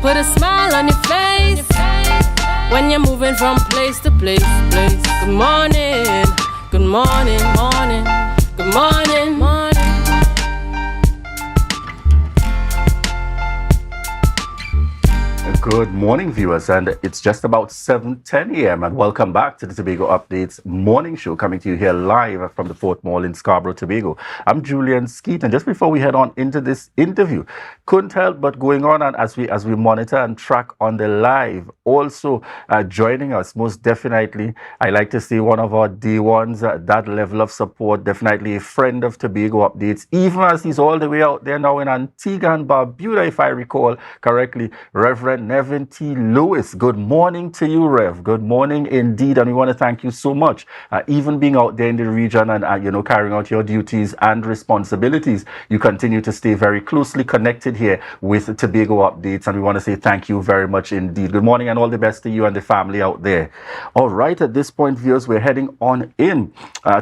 put a smile on your face when you're moving from place to place. Good morning, good morning, morning, good morning, morning. Good morning, viewers, and it's just about 7:10 a.m. and welcome back to the Tobago Updates morning show, coming to you here live from the Fort Mall in Scarborough, Tobago. I'm Julien Skeete, and just before we head on into this interview, couldn't help but going on and as we monitor and track on the live. Also joining us, most definitely, I like to see one of our day ones, that level of support, definitely a friend of Tobago Updates, even as he's all the way out there now in Antigua and Barbuda, if I recall correctly, Reverend Nevin T. Lewis. Good morning to you, Rev. Good morning indeed, and we want to thank you so much, even being out there in the region and carrying out your duties and responsibilities. You continue to stay very closely connected here with Tobago Updates, and we want to say thank you very much indeed. Good morning and all the best to you and the family out there. All right, at this point, viewers, we're heading on in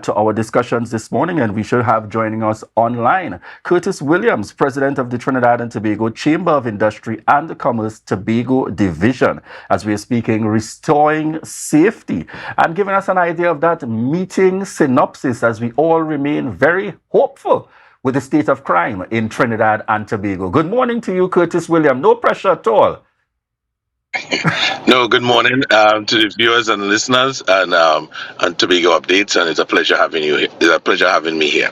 to our discussions this morning, and we should have joining us online Curtis Williams, President of the Trinidad and Tobago Chamber of Industry and Commerce Tobago Division, as we are speaking restoring safety, and giving us an idea of that meeting synopsis as we all remain very hopeful with the state of crime in Trinidad and Tobago. Good morning to you, Curtis Williams. No pressure at all. No, good morning to the viewers and listeners and Tobago Updates, and it's a pleasure having you here. It's a pleasure having me here.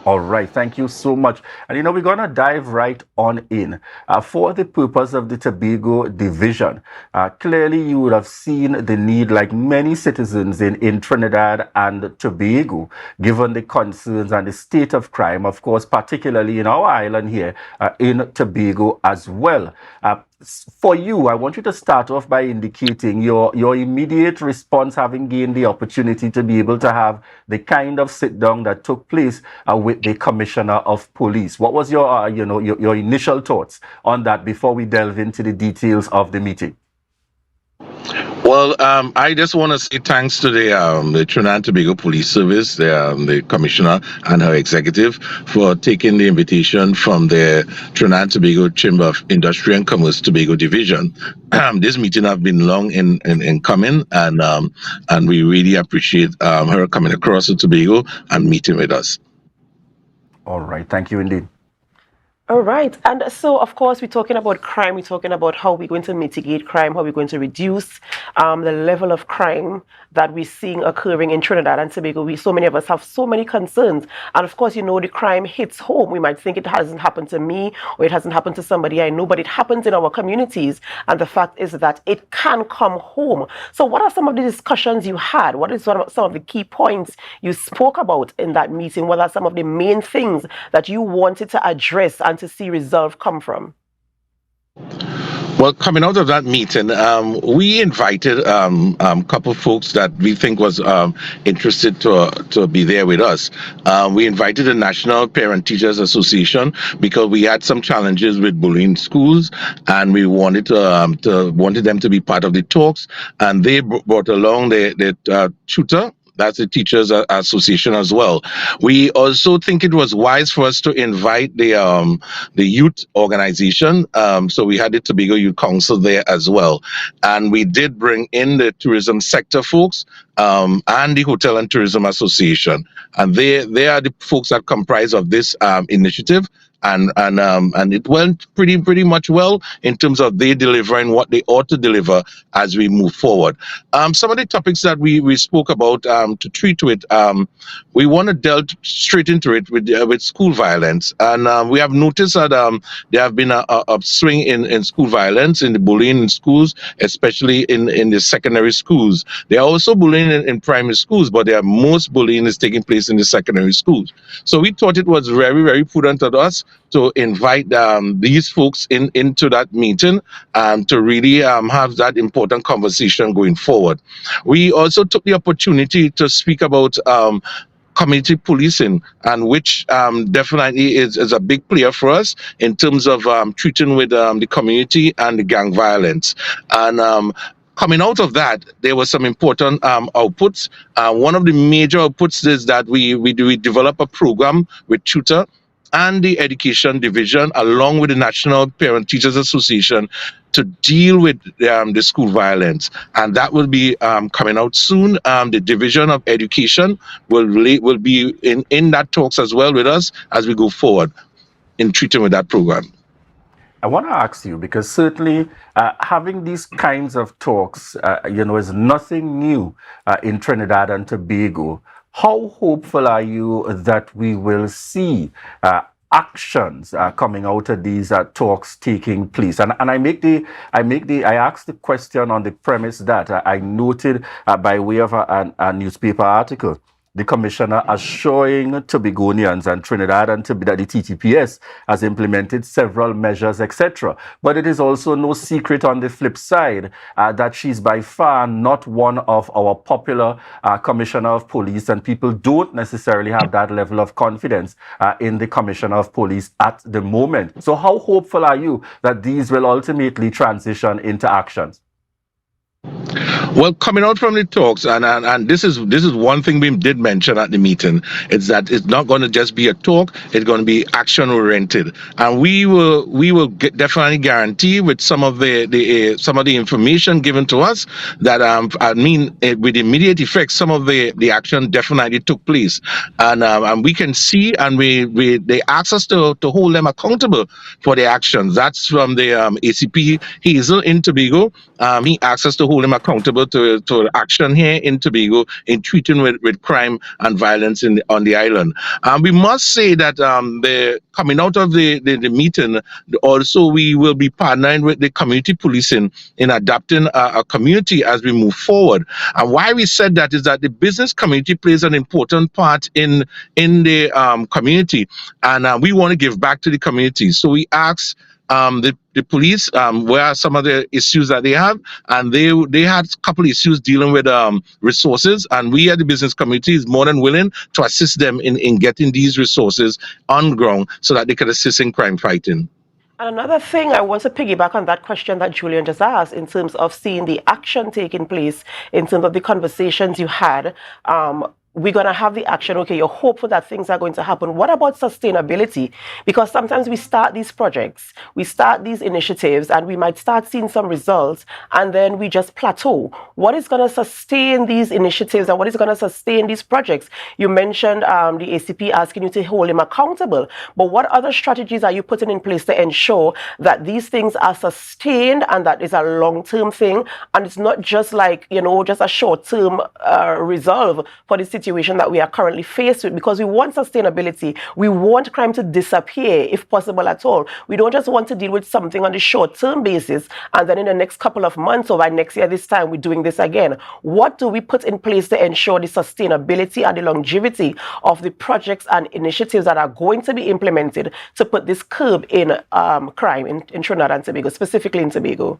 All right, thank you so much. And we're going to dive right on in. For the purpose of the Tobago Division, clearly you would have seen the need, like many citizens in Trinidad and Tobago, given the concerns and the state of crime, of course, particularly in our island here in Tobago as well. For you, I want you to start off by indicating your immediate response, having gained the opportunity to be able to have the kind of sit down that took place with the Commissioner of Police. What was your your initial thoughts on that before we delve into the details of the meeting? Well, I just want to say thanks to the Trinidad and Tobago Police Service, the Commissioner and her executive, for taking the invitation from the Trinidad and Tobago Chamber of Industry and Commerce Tobago Division. This meeting has been long in coming, and we really appreciate her coming across to Tobago and meeting with us. All right, thank you indeed. All right. And so, of course, we're talking about crime. We're talking about how we're going to mitigate crime, how we're going to reduce the level of crime that we're seeing occurring in Trinidad and Tobago. So many of us have so many concerns. And of course, the crime hits home. We might think it hasn't happened to me or it hasn't happened to somebody I know, but it happens in our communities. And the fact is that it can come home. So what are some of the discussions you had? What is some of the key points you spoke about in that meeting? What are some of the main things that you wanted to address and to see resolve come from? Well, coming out of that meeting, we invited a couple of folks that we think was interested to be there with us. We invited the National Parent Teachers Association because we had some challenges with bullying schools, and we wanted them to be part of the talks. And they brought along the tutor. That's the Teachers Association as well. We also think it was wise for us to invite the youth organization. So we had the Tobago Youth Council there as well. And we did bring in the tourism sector folks and the Hotel and Tourism Association. And they are the folks that comprise of this initiative. And it went pretty much well in terms of they delivering what they ought to deliver as we move forward. Some of the topics that we spoke about to treat with, we want to delve straight into it with school violence, and we have noticed that there have been a upswing in school violence, in the bullying in schools, especially in the secondary schools. There are also bullying in primary schools, but most bullying is taking place in the secondary schools. So we thought it was very, very prudent of us to invite these folks into that meeting and to really have that important conversation going forward. We also took the opportunity to speak about community policing, and which definitely is a big player for us in terms of treating with the community and the gang violence. And coming out of that, there were some important outputs. One of the major outputs is that we develop a program with tutor and the Education Division, along with the National Parent Teachers Association, to deal with the school violence, and that will be coming out soon. The Division of Education will be in that talks as well with us as we go forward in treating with that program. I want to ask you, because certainly having these kinds of talks, is nothing new in Trinidad and Tobago. How hopeful are you that we will see actions coming out of these talks taking place? And I asked the question on the premise that I noted by way of a newspaper article, the commissioner assuring Tobagonians and Trinidad and Tobago that the TTPS has implemented several measures, etc. But it is also no secret on the flip side that she's by far not one of our popular commissioner of police, and people don't necessarily have that level of confidence in the commissioner of police at the moment. So how hopeful are you that these will ultimately transition into actions? Well, coming out from the talks, and this is one thing we did mention at the meeting, is that it's not going to just be a talk; it's going to be action oriented, and we will definitely guarantee with some of the information given to us that with immediate effect, some of the action definitely took place, and we can see, and they asked us to hold them accountable for the actions. That's from the ACP Hazel in Tobago. He asked us to hold him accountable to action here in Tobago in treating with crime and violence on the island. We must say that the coming out of the meeting, also we will be partnering with the community policing in adapting a community as we move forward. And why we said that is that the business community plays an important part in the community, and we want to give back to the community. So we ask the police where are some of the issues that they have, and they had a couple of issues dealing with resources, and we at the business community is more than willing to assist them in getting these resources on ground so that they can assist in crime fighting. And another thing, I want to piggyback on that question that Julian just asked in terms of seeing the action taking place, in terms of the conversations you had. We're going to have the action. Okay, you're hopeful that things are going to happen. What about sustainability? Because sometimes we start these projects, we start these initiatives, and we might start seeing some results, and then we just plateau. What is going to sustain these initiatives, and what is going to sustain these projects? You mentioned the ACP asking you to hold him accountable, but what other strategies are you putting in place to ensure that these things are sustained and that is a long-term thing, and it's not just like, just a short-term resolve for the situation that we are currently faced with? Because we want sustainability. We want crime to disappear if possible at all. We don't just want to deal with something on the short-term basis and then in the next couple of months or by next year this time we're doing this again. What do we put in place to ensure the sustainability and the longevity of the projects and initiatives that are going to be implemented to put this curb in crime in Trinidad and Tobago, specifically in Tobago?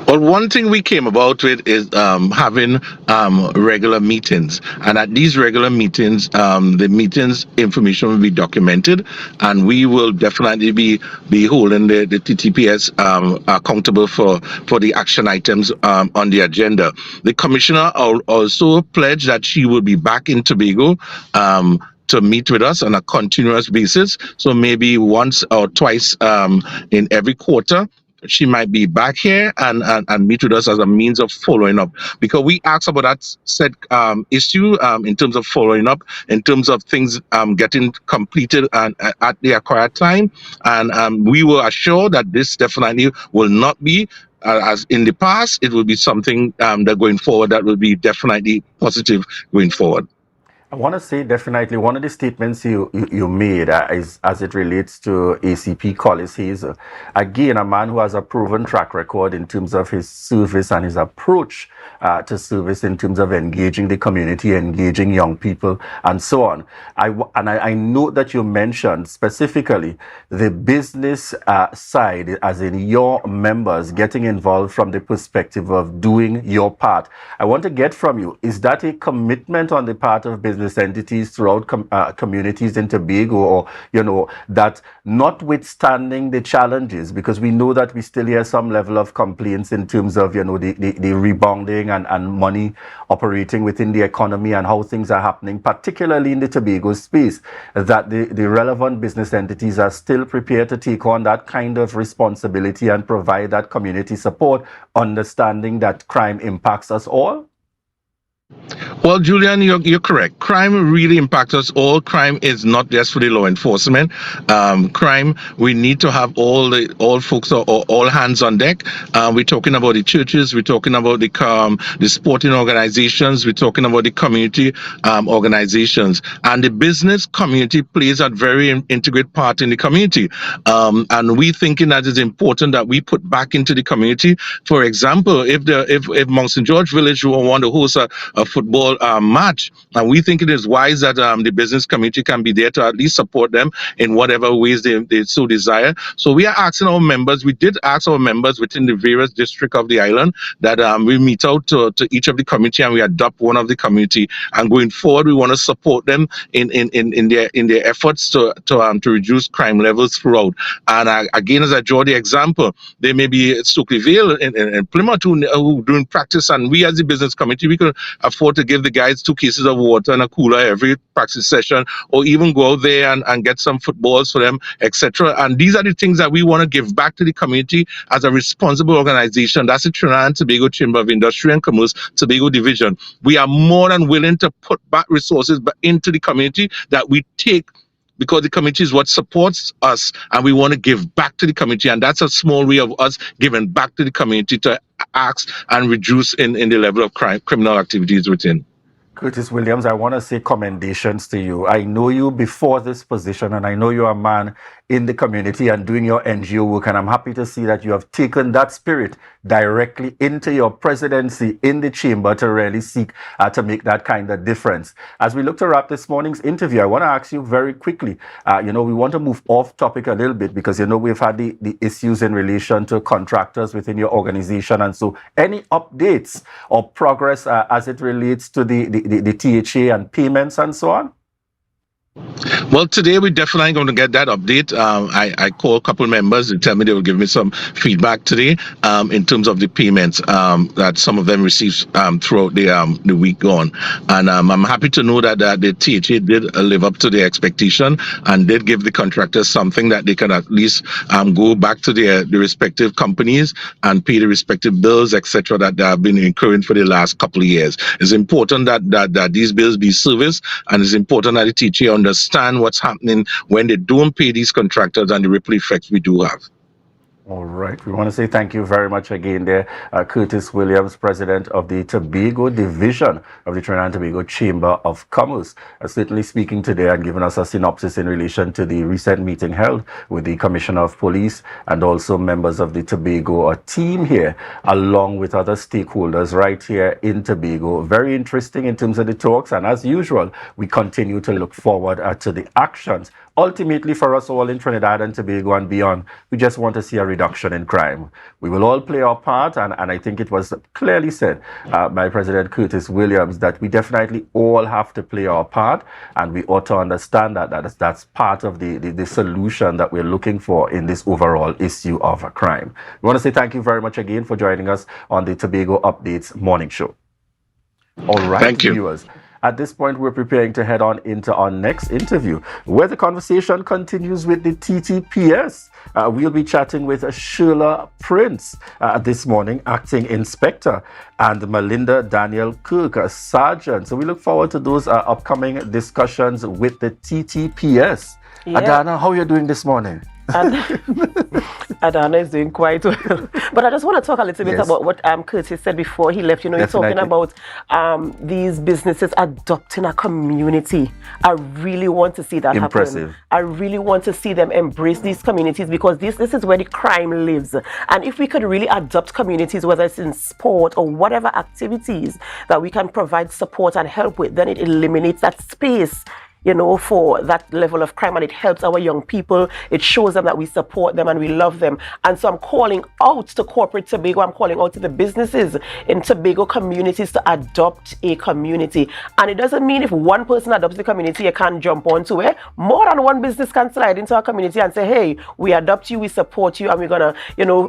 Well, one thing we came about with is having regular meetings, and at these regular meetings, the meetings information will be documented, and we will definitely be holding the TTPS accountable for the action items on the agenda. The commissioner also pledged that she will be back in Tobago to meet with us on a continuous basis, so maybe once or twice in every quarter. She might be back here and meet with us as a means of following up, because we asked about that said issue in terms of following up, in terms of things getting completed and at the acquired time, and we were assured that this definitely will not be as in the past. It will be something that going forward that will be definitely positive going forward. I want to say definitely one of the statements you made is as it relates to ACP Collis Hazel. Again, a man who has a proven track record in terms of his service and his approach to service in terms of engaging the community, engaging young people, and so on. I note that you mentioned specifically the business side, as in your members getting involved from the perspective of doing your part. I want to get from you, is that a commitment on the part of business business entities throughout communities in Tobago, or, that notwithstanding the challenges, because we know that we still hear some level of complaints in terms of, the rebounding and money operating within the economy and how things are happening, particularly in the Tobago space, that the relevant business entities are still prepared to take on that kind of responsibility and provide that community support, understanding that crime impacts us all? Well, Julian, you're correct. Crime really impacts us all. Crime is not just for the law enforcement. Crime, we need to have all folks or all hands on deck. We're talking about the churches. We're talking about the sporting organizations. We're talking about the community organizations, and the business community plays a very integrated part in the community. And we thinking that it's important that we put back into the community. For example, if Mount St. George Village want to host a football match, and we think it is wise that the business community can be there to at least support them in whatever ways they so desire. So we are asking our members, we did ask our members within the various districts of the island that we meet out to each of the community and we adopt one of the community, and going forward we want to support them in their efforts to reduce crime levels throughout. And again, as I draw the example, there may be Stokely Vale in Plymouth who doing practice, and we as the business community, we could afford to give the guys 2 cases of water and a cooler every practice session, or even go out there and get some footballs for them, etc. And these are the things that we want to give back to the community as a responsible organization. That's the Trinidad and Tobago Chamber of Industry and Commerce Tobago Division. We are more than willing to put back resources back into the community that we take, because the community is what supports us, and we want to give back to the community, and that's a small way of us giving back to the community to ask and reduce in the level of criminal activities within. Curtis Williams, I want to say commendations to you. I know you before this position, and I know you're a man in the community and doing your NGO work, and I'm happy to see that you have taken that spirit directly into your presidency in the chamber to really seek to make that kind of difference. As we look to wrap this morning's interview, I want to ask you very quickly, we want to move off topic a little bit, because, we've had the issues in relation to contractors within your organization, and so any updates or progress as it relates to the THA and payments and so on? Well, today we're definitely going to get that update. I called a couple of members. They tell me they will give me some feedback today in terms of the payments that some of them received throughout the week gone. And I'm happy to know that the THA did live up to their expectation and did give the contractors something that they can at least go back to the respective companies and pay the respective bills, etc., that they have been incurring for the last couple of years. It's important that these bills be serviced, and it's important that the THA understand what's happening when they don't pay these contractors and the ripple effects we do have. All right. We want to say thank you very much again there, Curtis Williams, President of the Tobago Division of the Trinidad and Tobago Chamber of Commerce, certainly speaking today and giving us a synopsis in relation to the recent meeting held with the Commissioner of Police and also members of the Tobago team here, along with other stakeholders right here in Tobago. Very interesting in terms of the talks, and as usual, we continue to look forward to the actions. Ultimately, for us all in Trinidad and Tobago and beyond, we just want to see a reduction in crime. We will all play our part, and I think it was clearly said by President Curtis Williams that we definitely all have to play our part, and we ought to understand that's part of the solution that we're looking for in this overall issue of crime. We want to say thank you very much again for joining us on the Tobago Updates morning show. All right, thank you. Viewers. At this point, we're preparing to head on into our next interview, where the conversation continues with the TTPS. We'll be chatting with Sheila Prince this morning, Acting Inspector, and Melinda Daniel Kirk, Sergeant. So we look forward to those upcoming discussions with the TTPS. Yeah. Adanna, how are you doing this morning? Adanna is doing quite well. But I just want to talk a little bit about what Curtis said before he left. He's talking about these businesses adopting a community. I really want to see that happen. I really want to see them embrace these communities, because this is where the crime lives. And if we could really adopt communities, whether it's in sport or whatever activities that we can provide support and help with, then it eliminates that space for that level of crime, and it helps our young people. It shows them that we support them and we love them. And so I'm calling out to corporate Tobago, I'm calling out to the businesses in Tobago communities to adopt a community. And it doesn't mean if one person adopts the community, you can't jump onto it. More than one business can slide into our community and say, hey, we adopt you, we support you, and we're gonna,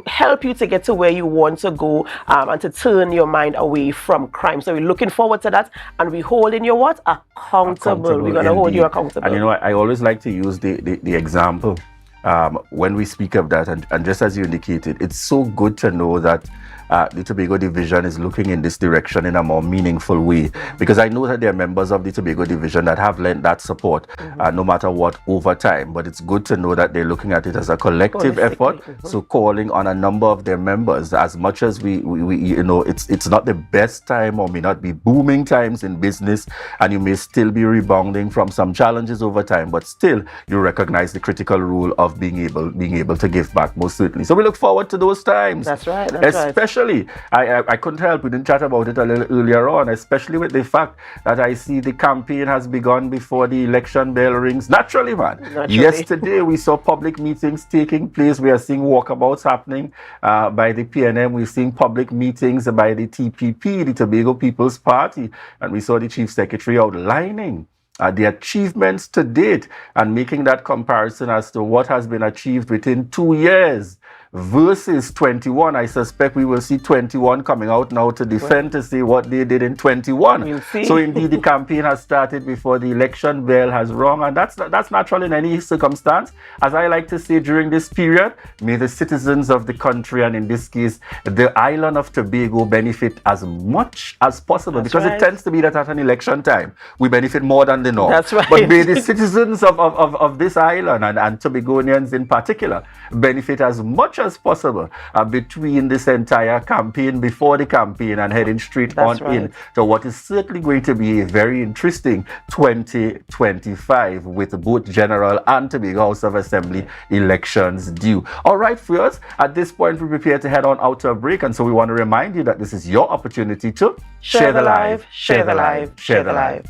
help you to get to where you want to go, and to turn your mind away from crime. So we're looking forward to that, and we're holding you what? Accountable. We're gonna hold you accountable. And I always like to use the example when we speak of that, and just as you indicated, it's so good to know that the Tobago Division is looking in this direction in a more meaningful way, because I know that there are members of the Tobago Division that have lent that support no matter what over time, but it's good to know that they're looking at it as a collective effort. So calling on a number of their members, as much as we it's not the best time or may not be booming times in business, and you may still be rebounding from some challenges over time, but still you recognize the critical role of being able to give back, most certainly. So we look forward to those times. That's right. Especially, I couldn't help, we didn't chat about it a little earlier on, especially with the fact that I see the campaign has begun before the election bell rings. Naturally, man. Yesterday, we saw public meetings taking place. We are seeing walkabouts happening by the PNM. We're seeing public meetings by the TPP, the Tobago People's Party. And we saw the Chief Secretary outlining the achievements to date and making that comparison as to what has been achieved within 2 years versus 21. I suspect we will see 21 coming out now to defend, to say what they did in 21. We'll see. So indeed, the campaign has started before the election bell has rung, and that's natural in any circumstance. As I like to say during this period, may the citizens of the country, and in this case, the island of Tobago, benefit as much as possible, because it tends to be that at an election time, we benefit more than the norm. That's right. But may the citizens of this island, and Tobagonians in particular, benefit as much as possible between this entire campaign, before the campaign, and heading straight in to what is certainly going to be a very interesting 2025 with both general and Tobago House of Assembly elections due. All right, viewers, at this point we prepare to head on out to a break, and so we want to remind you that this is your opportunity to share the live, share the live, share the live.